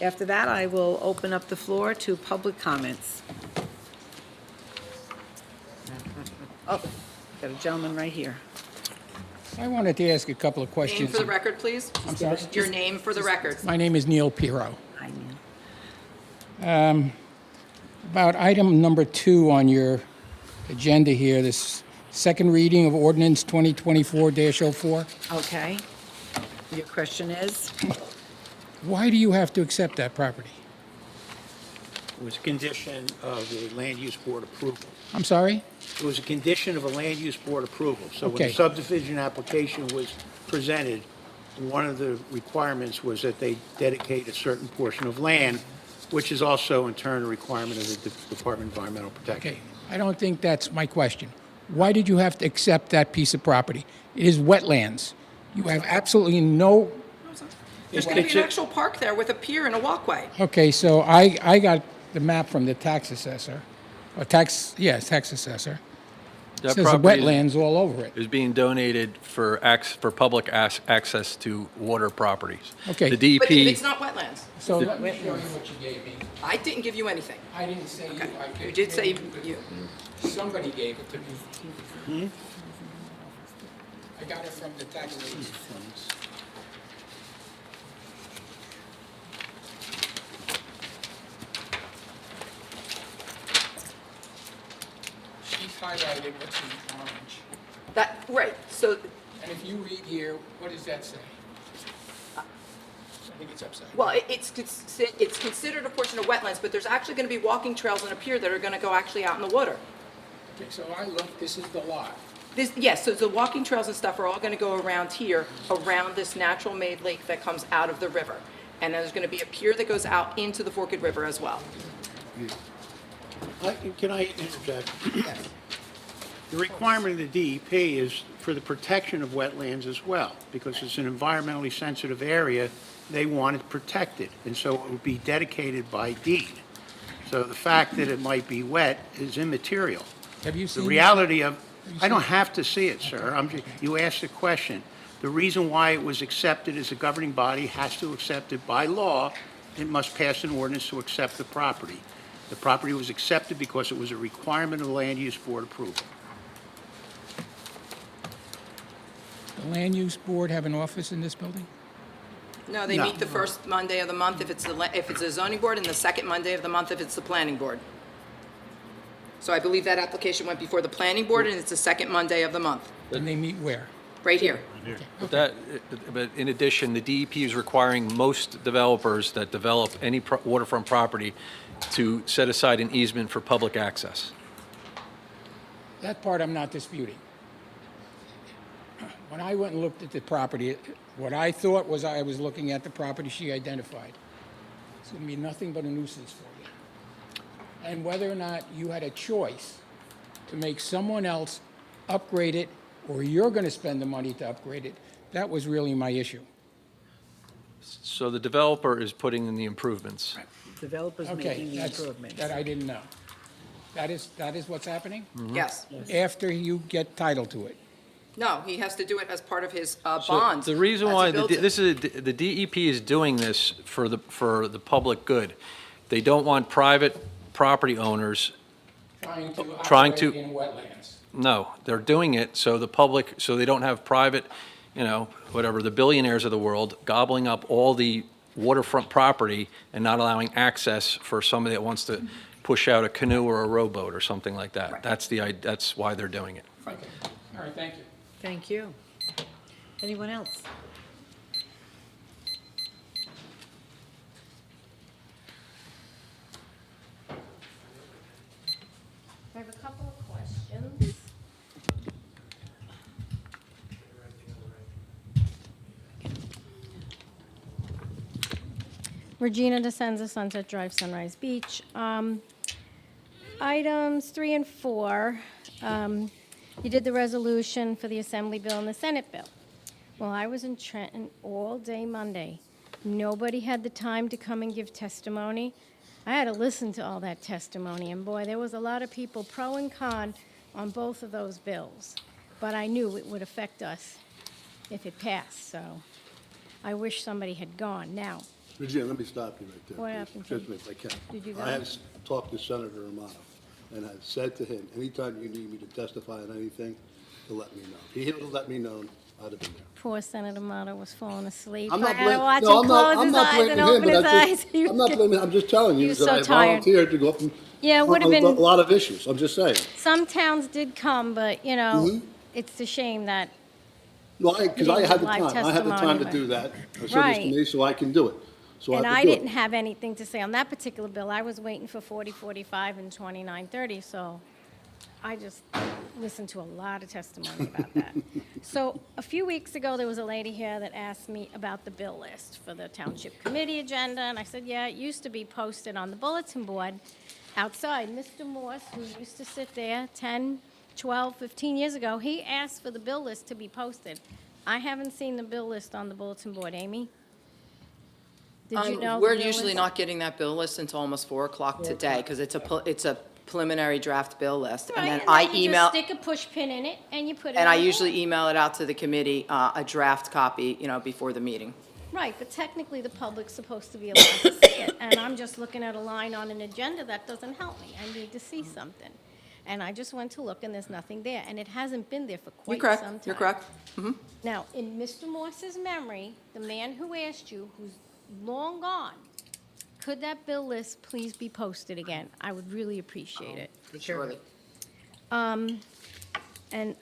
After that, I will open up the floor to public comments. Oh, got a gentleman right here. I wanted to ask a couple of Name questions. for the record, please. I'm sorry? Your name for the record. My name is Neil Piro. Hi, Neil. About item number 2 on your agenda here, this second reading of ordinance 2024-04. Okay. Your question is? Why do you have to accept that property? It was a condition of the land use board approval. I'm sorry? It was a condition of a land use board approval. So when Okay. the subdivision application was presented, one of the requirements was that they dedicate a certain portion of land, which is also in turn a requirement of the Department of Environmental Protection. Okay, I don't think that's my question. Why did you have to accept that piece of property? It is wetlands. You have absolutely no... There's going to be an actual park there with a pier and a walkway. Okay, so I got the map from the tax assessor, or tax assessor. It That says property wetlands all over it. is being donated for public access to water properties. Okay. The But DEP, it's not wetlands. So let me show you what you gave me. I didn't give you anything. I didn't say you. You did say you. Somebody gave it to me. I got it from the tax assessor. She's highlighted what's in orange. Right, so, And if you read here, what does that say? I think it's upside. well, it's considered a portion of wetlands, but there's actually going to be walking trails and a pier that are going to go actually out in the water. Okay, so I look, this is the lot. Yes, so the walking trails and stuff are all going to go around here, around this natural-made lake that comes out of the river. And then there's going to be a pier that goes out into the Forked River as well. Can I interject? The requirement of the DEP is for the protection of wetlands as well, because it's an environmentally sensitive area, they want it protected, and so it would be dedicated by deed. So the fact that it might be wet is immaterial. Have you The seen? reality of, I don't have to see it, sir. You asked the question. The reason why it was accepted as a governing body has to accept it by law. It must pass an ordinance to accept the property. The property was accepted because it was a requirement of the land use board approval. The land use board have an office in this building? No, they No. meet the first Monday of the month if it's the zoning board, and the second Monday of the month if it's the planning board. So I believe that application went before the planning board, and it's the second Monday of the month, And they meet where? right here. but in addition, the DEP is requiring most developers that develop any waterfront property to set aside an easement for public access. That part I'm not disputing. When I went and looked at the property, what I thought was I was looking at the property she identified. It's going to be nothing but a nuisance for you. And whether or not you had a choice to make someone else upgrade it, or you're going to spend the money to upgrade it, that was really my issue. So the developer is putting in the improvements. Developers Okay, making the that's, improvements. that I didn't know. That is what's happening? Yes. After you get title to it? No, he has to do it as part of his So bond. the reason as he why builds it. the DEP is doing this for the public good. They don't want private property owners. Trying to Trying operate to- in wetlands. No, they're doing it so the public, so they don't have private, whatever, the billionaires of the world gobbling up all the waterfront property and not allowing access for somebody that wants to push out a canoe or a rowboat or something like that. Right. That's why they're doing it. Okay. All right, thank you. Thank you. Anyone else? I have a couple of questions. Regina DeSenza, Sunset Drive, Sunrise Beach. Items 3 and 4, you did the resolution for the Assembly bill and the Senate bill. Well, I was in Trenton all day Monday. Nobody had the time to come and give testimony. I had to listen to all that testimony, and boy, there was a lot of people pro and con on both of those bills. But I knew it would affect us if it passed, so I wish somebody had gone. Now, Regina, let me stop you right there. What please. happened, Just Jim? a minute, if I can. Did you go? I have talked to Senator Amato, and I've said to him, anytime you need me to testify on anything, to let me know. If he would have let me know, I'd have been there. Poor Senator Mato was falling asleep. I'm I not had to blaming, watch no, him close I'm his not eyes blaming and him, open but his I eyes. just, I'm not blaming, I'm just telling He you was that so I tired. volunteered to go up and. Yeah, it would have on been- A lot of issues, I'm just saying. Some towns did come, but, you know, Mhm. it's a shame that, No, because You I didn't had the give live time, I had the time to testimony, do that. I said this Right. to me, so I can do it. So and I I have to do didn't it. have anything to say on that particular bill. I was waiting for 4045 and 2930, so I just listened to a lot of testimony about that. So a few weeks ago, there was a lady here that asked me about the bill list for the Township Committee agenda, and I said, yeah, it used to be posted on the bulletin board outside. Mr. Morse, who used to sit there 10, 12, 15 years ago, he asked for the bill list to be posted. I haven't seen the bill list on the bulletin board. Amy? Did you know? the We're bill usually list? not getting that bill list until almost 4 o'clock today, because it's a preliminary draft bill list. Right, And then and I then you email, just stick a push pin in it, and you put it and on I the usually board. email it out to the committee, a draft copy, before the meeting. Right, but technically, the public's supposed to be allowed to see it, and I'm just looking at a line on an agenda, that doesn't help me. I need to see something. And I just went to look, and there's nothing there, and it hasn't been there for You're quite some time. correct, you're correct. Now, in Mr. Morse's memory, the man who asked you, who's long gone, could that bill list please be posted again? I would really appreciate it. Surely. And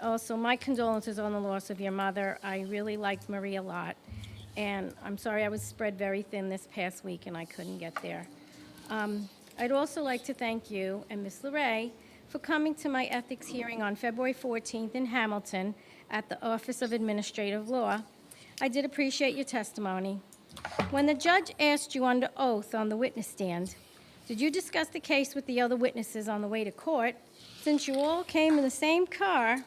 also, my condolences on the loss of your mother. I really liked Marie a lot, and I'm sorry I was spread very thin this past week and I couldn't get there. I'd also like to thank you and Ms. LeRae for coming to my ethics hearing on February 14th in Hamilton at the Office of Administrative Law. I did appreciate your testimony. When the judge asked you under oath on the witness stand, did you discuss the case with the other witnesses on the way to court? Since you all came in the same car,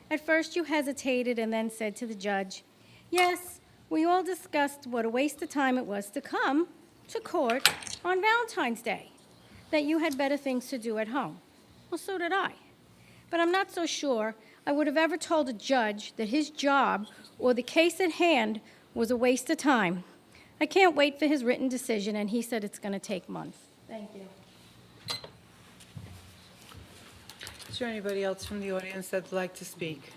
at first you hesitated and then said to the judge, yes, we all discussed what a waste of time it was to come to court on Valentine's Day, that you had better things to do at home. Well, so did I. But I'm not so sure I would have ever told a judge that his job or the case at hand was a waste of time. I can't wait for his written decision, and he said it's going to take months. Thank you. Is there anybody else from the audience that'd like to speak?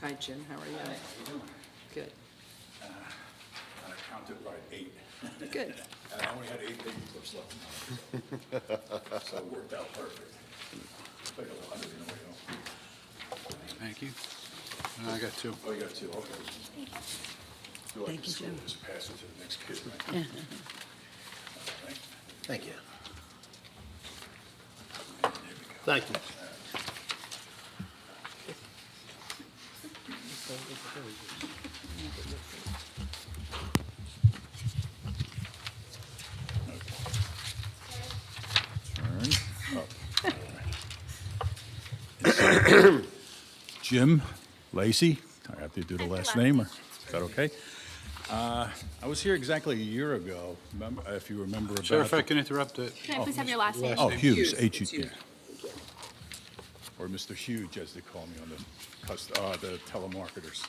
Hi, Jim, how are you? Good. I counted right 8. Good. And I only had 8 baby clips left in my house. So it worked out perfect. Like 100 in a way home. Thank you. And I got 2. Oh, you got 2, okay. Do like Thank the you, school, Jim. just pass it to the next kid, right? Thank you. Thank you. Jim Lacey, I have to do the last name, or is that okay? I was here exactly a year ago, if you remember about. Sir, if I can interrupt it. Can I please have your last name? Oh, Hughes, H-U, or Mr. Huge, as they call me on the telemarketers.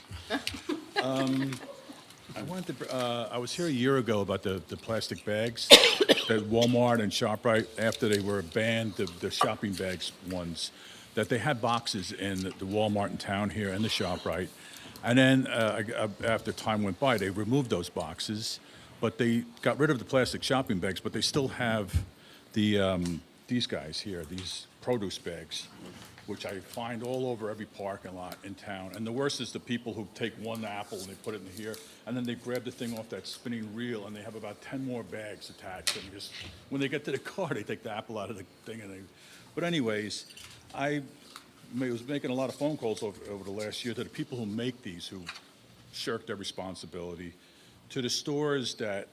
I was here a year ago about the plastic bags that Walmart and ShopRite, after they were banned, the shopping bags ones, that they had boxes in the Walmart in town here and the ShopRite. And then after time went by, they removed those boxes, but they got rid of the plastic shopping bags, but they still have these guys here, these produce bags, which I find all over every parking lot in town. And the worst is the people who take one apple and they put it in here, and then they grab the thing off that spinning reel, and they have about 10 more bags attached. And just when they get to the car, they take the apple out of the thing. But anyways, I was making a lot of phone calls over the last year to the people who make these, who shirk their responsibility, to the stores that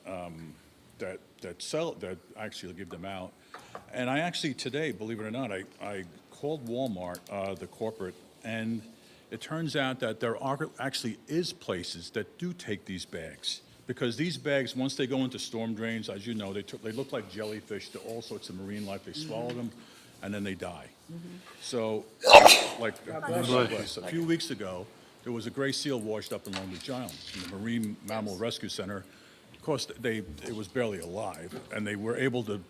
actually give them out. And I actually today, believe it or not, I called Walmart, the corporate, and it turns out that there actually is places that do take these bags Because these bags, once they go into storm drains, as you know, they look like jellyfish to all sorts of marine life. They swallow them, and then they die. So, like, a few weeks ago, there was a gray seal washed up in Long Beach Island, in the Marine Mammal Rescue Center. Of course, it was barely alive, and they were able to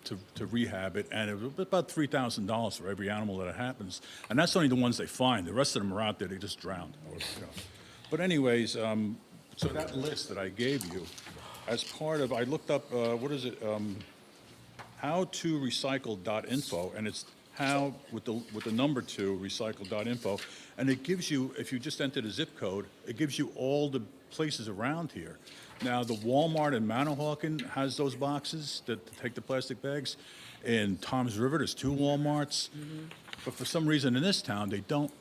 rehab it, and it was about $3,000 for every animal that it happens. And that's only the ones they find. The rest of them are out there, they just drowned. But anyways, so that list that I gave you, as part of, I looked up, howtorecycle.info, and it's how, with the number 2, recycle.info, and it gives you, if you just enter the zip code, it gives you all the places around here. Now, the Walmart in Manahawkin has those boxes that take the plastic bags. In Toms River, there's 2 Walmarts. But for some reason in this town, they don't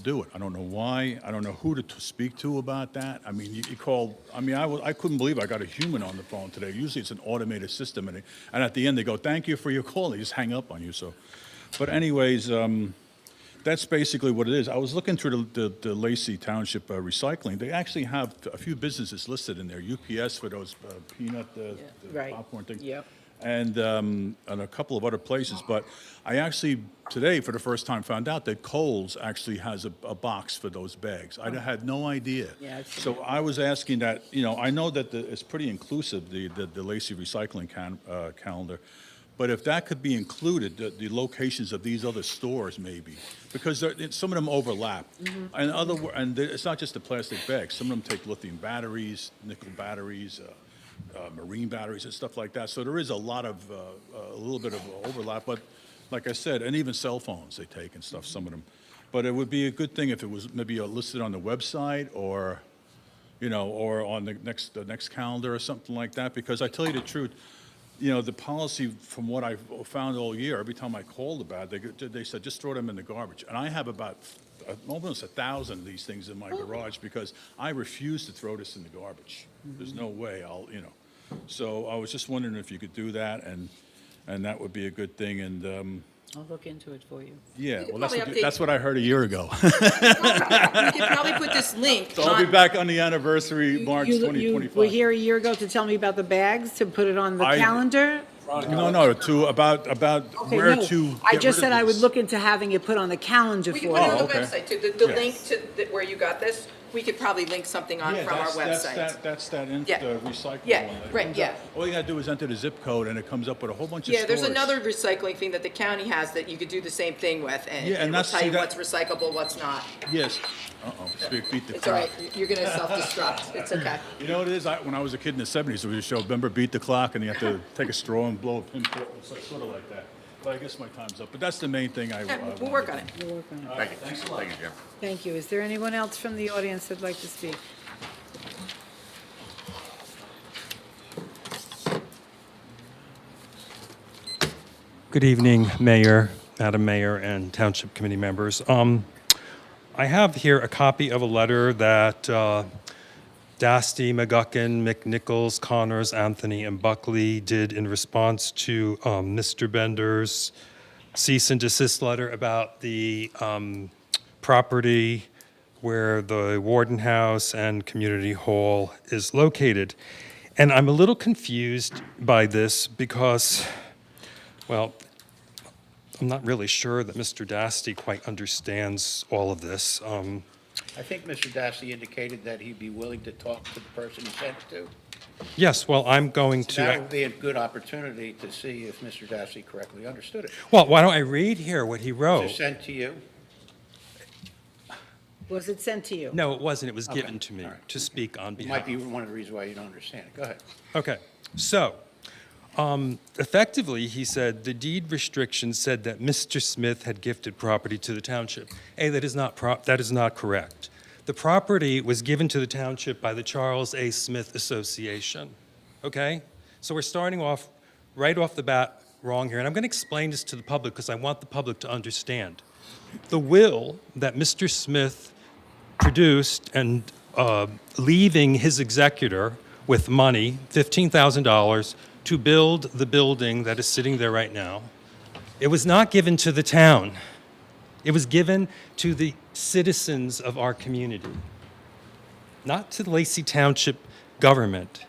do it. I don't know why. I don't know who to speak to about that. I mean, you call, I mean, I couldn't believe I got a human on the phone today. Usually it's an automated system, and at the end they go, "Thank you for your call." They just hang up on you. So, but anyways, that's basically what it is. I was looking through the Lacey Township recycling. They actually have a few businesses listed in there. UPS for those peanut the Right. popcorn thing. Yep. And a couple of other places. But I actually, today, for the first time, found out that Kohl's actually has a box for those bags. I had no idea. Yeah, I've seen So I was asking that, I know that it's pretty inclusive, the Lacey recycling calendar. But if that could be included, the locations of these other stores maybe, because some of them overlap. And it's not just the plastic bags. Some of them take lithium batteries, nickel batteries, marine batteries and stuff like that. So there is a lot of, a little bit of overlap, but like I said, and even cell phones they take and stuff, some of them. But it would be a good thing if it was maybe listed on the website or, or on the next calendar or something like that, because I tell you the truth, the policy from what I've found all year, every time I called about it, they said, just throw them in the garbage. And I have about almost 1,000 of these things in my garage because I refuse to throw this in the garbage. There's no way So I was just wondering if you could do that, and that would be a good thing. And I'll look into it for you. yeah, could well, probably that's what I heard a year ago. We could probably put this link So I'll be on, back on the anniversary, March You 2025. were here a year ago to tell me about the bags, to put it on the calendar? No, about Okay, where no, to I get just rid said of I would this. look into having it put on the calendar we for could put it on you. the okay. website too. The Yes. link to where you got this, we could probably link something on Yeah, from our that's website. that's that Yeah. the recycling Yeah, one. That right, comes yeah. up- All you gotta do is enter the zip code, and it comes up with a whole bunch of Yeah, stores. there's another recycling thing that the county has that you could do the same thing with, and Yeah, and it will that's- tell see, you that- what's recyclable, what's not. Yes. Beat the It's all clock. right, you're gonna self-destruct, it's okay. You know what it is? When I was a kid in the 70s, there was a show, remember Beat the Clock, and you have to take a straw and blow a pinprick. It's sort of like that. But I guess my time's up. But that's the main thing Yeah, I we'll work on it. Thank you. Thank you, Jim. Thank you. Is there anyone else from the audience that'd like to speak? Good evening, Mayor, Madam Mayor, and Township Committee members. I have here a copy of a letter that Dasty, McGuckin, McNichols, Connors, Anthony, and Buckley did in response to Mr. Bender's cease and desist letter about the property where the Warden House and Community Hall is located. And I'm a little confused by this because, well, I'm not really sure that Mr. Dasty quite understands all of this. I think Mr. Dasty indicated that he'd be willing to talk to the person he sent it to. Yes, well, I'm going So that to, would be a good opportunity to see if Mr. Dasty correctly understood it. well, why don't I read here what he Was wrote? it sent to you? Was it sent to you? No, it wasn't. It was given Okay, to me all right. to speak on It behalf. might be one of the reasons why you don't understand it. Go ahead. Okay, so effectively, he said the deed restriction said that Mr. Smith had gifted property to the township. That is not correct. The property was given to the township by the Charles A. Smith Association. Okay, so we're starting off right off the bat wrong here, and I'm going to explain this to the public because I want the public to understand. The will that Mr. Smith produced and leaving his executor with money, $15,000, to build the building that is sitting there right now. It was not given to the town. It was given to the citizens of our community, not to the Lacey Township government.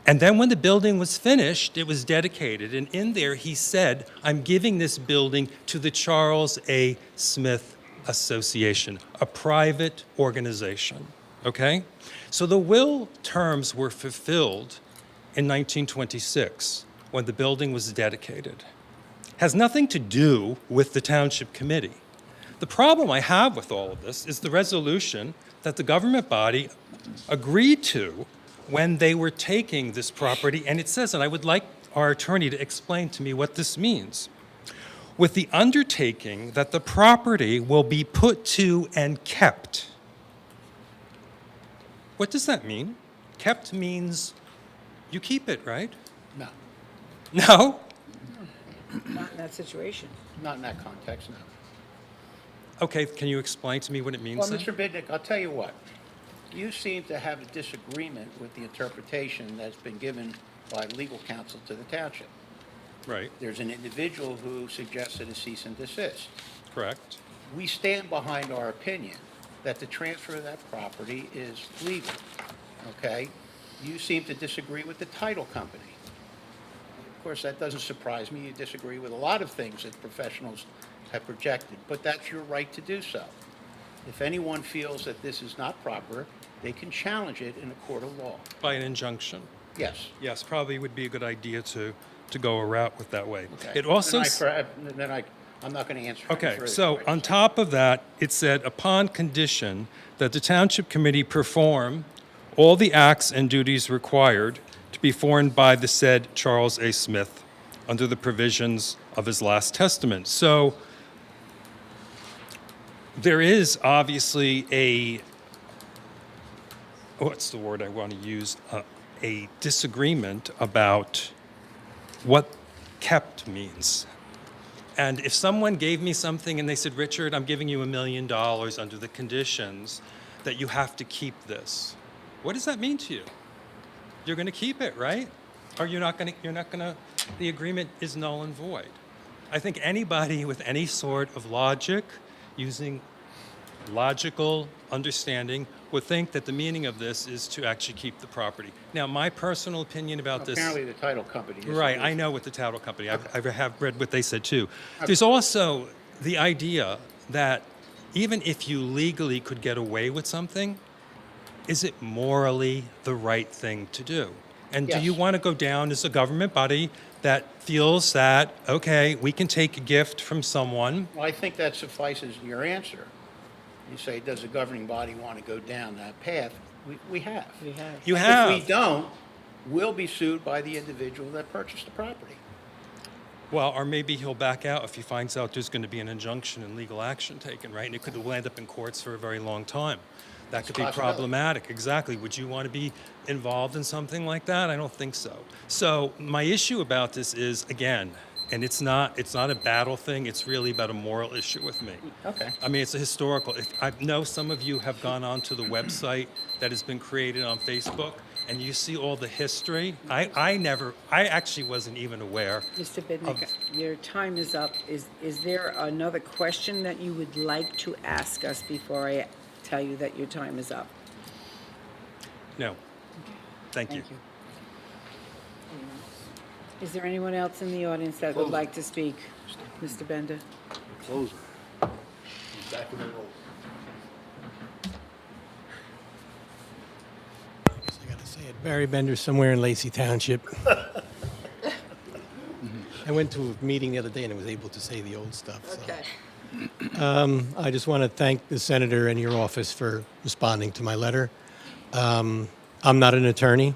And then when the building was finished, it was dedicated. And in there, he said, I'm giving this building to the Charles A. Smith Association, a private organization. Okay? So the will terms were fulfilled in 1926 when the building was dedicated. Has nothing to do with the township committee. The problem I have with all of this is the resolution that the government body agreed to when they were taking this property, and it says, and I would like our attorney to explain to me what this means, with the undertaking that the property will be put to and kept. What does that mean? Kept means you keep it, right? No, No? Not in that situation. not in that context, no. Okay, can you explain to me what it means Well, then? Mr. Bidnick, I'll tell you what. You seem to have a disagreement with the interpretation that's been given by legal counsel to the township. Right, There's an individual who suggested a cease and desist. correct. We stand behind our opinion that the transfer of that property is legal, okay? You seem to disagree with the title company. Of course, that doesn't surprise me. You disagree with a lot of things that professionals have projected, but that's your right to do so. If anyone feels that this is not proper, they can challenge it in a court of law. By an injunction. Yes. Yes, probably would be a good idea to go a route with that way. Okay. It also, I'm not going to answer any okay, further so questions. on top of that, it said, upon condition that the township committee perform all the acts and duties required to be performed by the said Charles A. Smith under the provisions of his last testament. So there is obviously what's the word I want to use? A disagreement about what kept means. And if someone gave me something and they said, Richard, I'm giving you $1 million under the conditions that you have to keep this, what does that mean to you? You're going to keep it, right? Or you're not going to, the agreement is null and void. I think anybody with any sort of logic, using logical understanding, would think that the meaning of this is to actually keep the property. Now, my personal opinion about this... Apparently, the title company is... Right, I know with the title company. I have read what they said too. There's also the idea that even if you legally could get away with something, is it morally the right thing to do? And do you Yes. want to go down as a government body that feels that, okay, we can take a gift from someone? Well, I think that suffices in your answer. You say, does the governing body want to go down that path? We have. We have. You have. If we don't, we'll be sued by the individual that purchased the property. Well, or maybe he'll back out if he finds out there's going to be an injunction and legal action taken, right? And it could land up in courts for a very long time. That could be possibility. problematic, exactly. Would you want to be involved in something like that? I don't think so. So my issue about this is, again, and it's not a battle thing, it's really about a moral issue with me. Okay. I mean, it's a historical, I know some of you have gone onto the website that has been created on Facebook, and you see all the history. I actually wasn't even aware. Mr. Bidnick, your time is up. Is there another question that you would like to ask us before I tell you that your time is up? No. Thank you. Is there anyone else in the audience that would like to speak? Mr. Bender? Closing. Back in the roll. I gotta say it. Barry Bender, somewhere in Lacey Township. I went to a meeting the other day and I was able to say the old stuff. So. Okay. I just want to thank the senator and your office for responding to my letter. I'm not an attorney.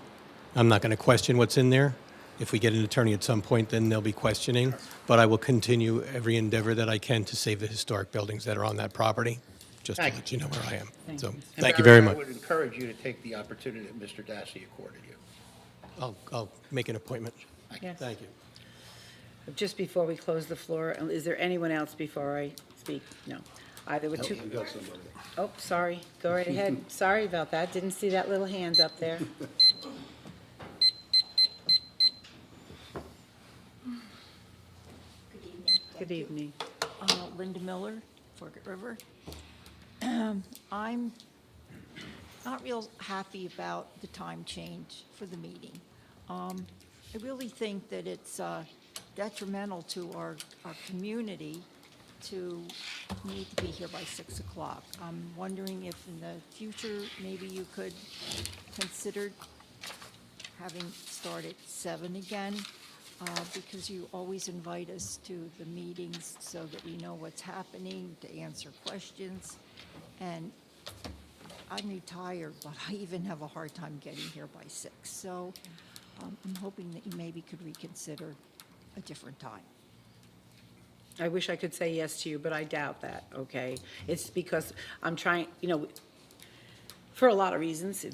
I'm not going to question what's in there. If we get an attorney at some point, then they'll be questioning. But I will continue every endeavor that I can to save the historic buildings that are on that property, just to let you know where I am. So, thank you very much. I would encourage you to take the opportunity that Mr. Dassey accorded you. I'll make an appointment. Yes. Thank you. Just before we close the floor, is there anyone else before I speak? No. Either with two. We got somebody. Oh, sorry. Go right ahead. Sorry about that. Didn't see that little hand up there. Good evening. Linda Miller, Forkett River. I'm not real happy about the time change for the meeting. I really think that it's detrimental to our community to need to be here by 6 o'clock. I'm wondering if in the future, maybe you could consider having start at 7 again, because you always invite us to the meetings so that we know what's happening, to answer questions. And I'm retired, but I even have a hard time getting here by 6. So I'm hoping that you maybe could reconsider a different time. I wish I could say yes to you, but I doubt that, okay? It's because I'm trying, for a lot of reasons,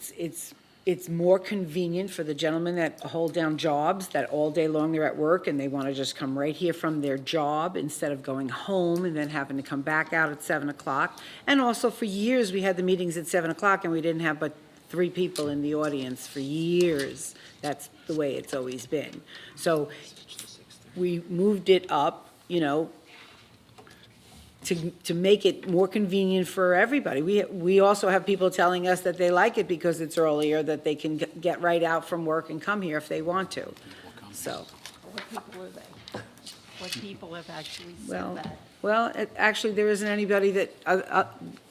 it's more convenient for the gentlemen that hold down jobs, that all day long they're at work and they want to just come right here from their job instead of going home and then having to come back out at 7 o'clock. And also, for years, we had the meetings at 7 o'clock and we didn't have but 3 people in the audience for years. That's the way it's always been. So we moved it up, to make it more convenient for everybody. We also have people telling us that they like it because it's earlier, that they can get right out from work and come here if they want to. So, What people are they? What people have actually said that? actually, there isn't anybody that,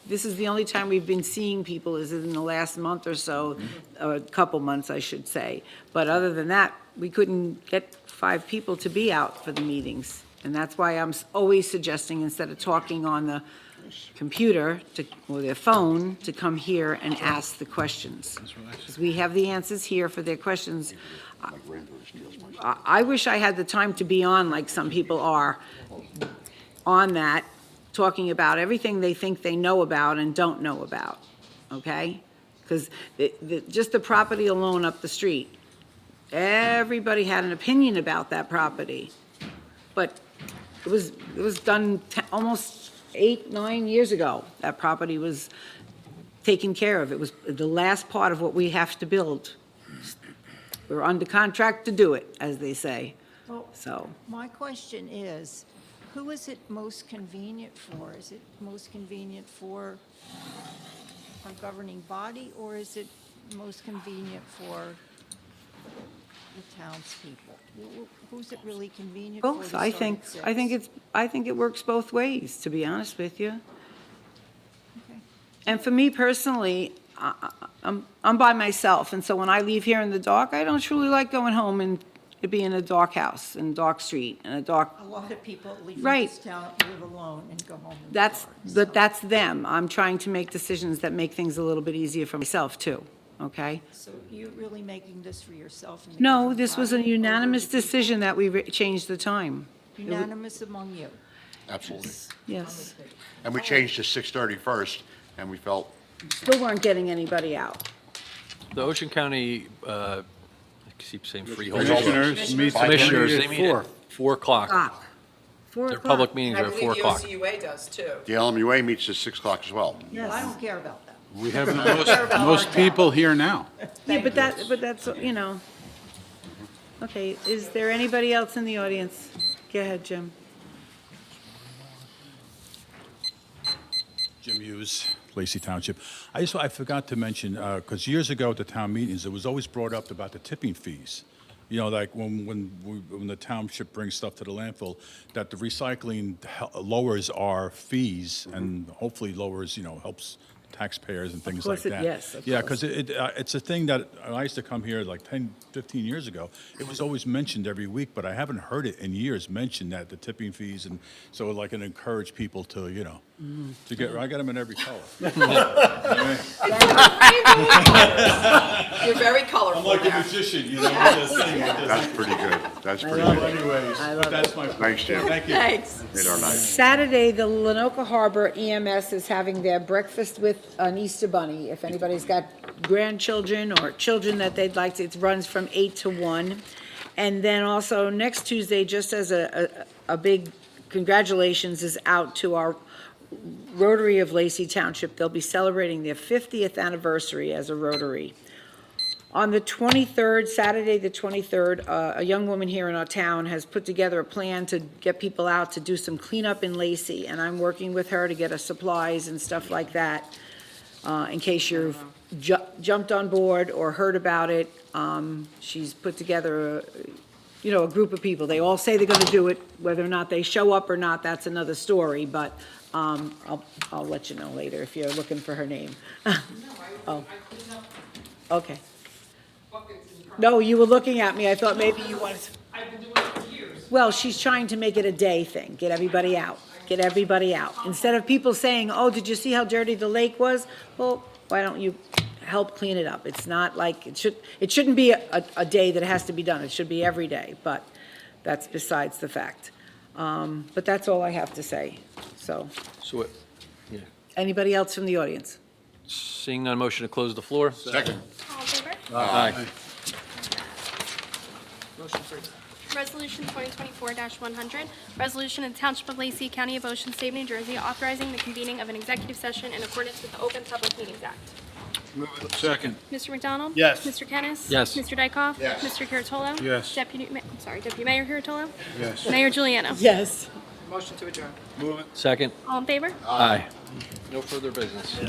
this is the only time we've been seeing people is in the last month or so, or a couple months, I should say. But other than that, we couldn't get 5 people to be out for the meetings. And that's why I'm always suggesting, instead of talking on the computer or their phone, to come here and ask the questions. Because we have the answers here for their questions. I wish I had the time to be on like some people are on that, talking about everything they think they know about and don't know about, okay? Because just the property alone up the street, everybody had an opinion about that property. But it was done almost 8, 9 years ago. That property was taken care of. It was the last part of what we have to build. We're under contract to do it, as they say. Well, So, my question is, who is it most convenient for? Is it most convenient for our governing body, or is it most convenient for the townspeople? Who's it really convenient for? both, to I start think. at 6? I think it works both ways, to be honest with you. Okay. And for me personally, I'm by myself, and so when I leave here in the dark, I don't truly like going home and it being a dark house and dark street and a dark. A lot of people leave Right. this town, live alone, and go home. in the That's, dark, but so- that's them. I'm trying to make decisions that make things a little bit easier for myself too, okay? So you're really making this for yourself? and the No, governing this was a body, or unanimous the people? decision that we changed the time. Unanimous among you? Absolutely. Yes. And we changed to 6:30 first, and we felt, Still weren't getting anybody out. The Ocean County, I keep saying freehold. Commissioners meet Commissioners, they at meet at 4 o'clock. 4 Their o'clock. public meetings are at 4 o'clock. OCUA does too. the LMUA meets at 6 o'clock as well. Well, I don't care about that. We have most people here now. Yeah, but that's, okay, is there anybody else in the audience? Go ahead, Jim. Jim Hughes, Lacey Township. I forgot to mention, because years ago at the town meetings, it was always brought up about the tipping fees. Like when the township brings stuff to the landfill, that the recycling lowers our fees and hopefully lowers, helps taxpayers and things like course that. yes, of Yeah, course. because it's a thing that I used to come here like 10, 15 years ago. It was always mentioned every week, but I haven't heard it in years mentioned, that the tipping fees, and so like it encourage people to, to get, I got them in every color. You're very colorful I'm like a there. magician, just saying what this That's pretty good. That's pretty Well, good. anyways, but that's my. Thanks, Jim. Thank you. Thanks. Made our night. Saturday, the Lenoka Harbor EMS is having their breakfast with an Easter bunny. If anybody's got grandchildren or children that they'd like to, it runs from 8 to 1. And then also next Tuesday, just as a big congratulations is out to our Rotary of Lacey Township. They'll be celebrating their 50th anniversary as a Rotary. On the 23rd, Saturday the 23rd, a young woman here in our town has put together a plan to get people out to do some cleanup in Lacey, and I'm working with her to get us supplies and stuff like that. in case you've jumped on board or heard about it. She's put together a group of people. They all say they're going to do it. Whether or not they show up or not, that's another story, but I'll let you know later if you're looking for her name. Oh, okay. No, you were looking at me. I thought maybe you wanted to. I've been doing it for years. Well, she's trying to make it a day thing, get everybody out, get everybody out. Instead of people saying, oh, did you see how dirty the lake was? Well, why don't you help clean it up? It's not like, it shouldn't be a day that has to be done. It should be every day, but that's besides the fact. But that's all I have to say, so. So, yeah. Anybody else from the audience? Seeing none, motion to close the floor? Second. All in favor? Aye. Resolution 2024-100, resolution of the Township of Lacey, County of Ocean, State of New Jersey, authorizing the convening of an executive session in accordance with the Open Public Meetings Act. Second. Mr. McDonald? Yes. Mr. Kennis? Yes. Mr. Dykoff? Yes. Mr. Curatolo? Yes. Deputy Mayor Curatolo? Yes. Mayor Juliano? Yes. Motion to adjourn. Move it. Second? All in favor? Aye. No further business.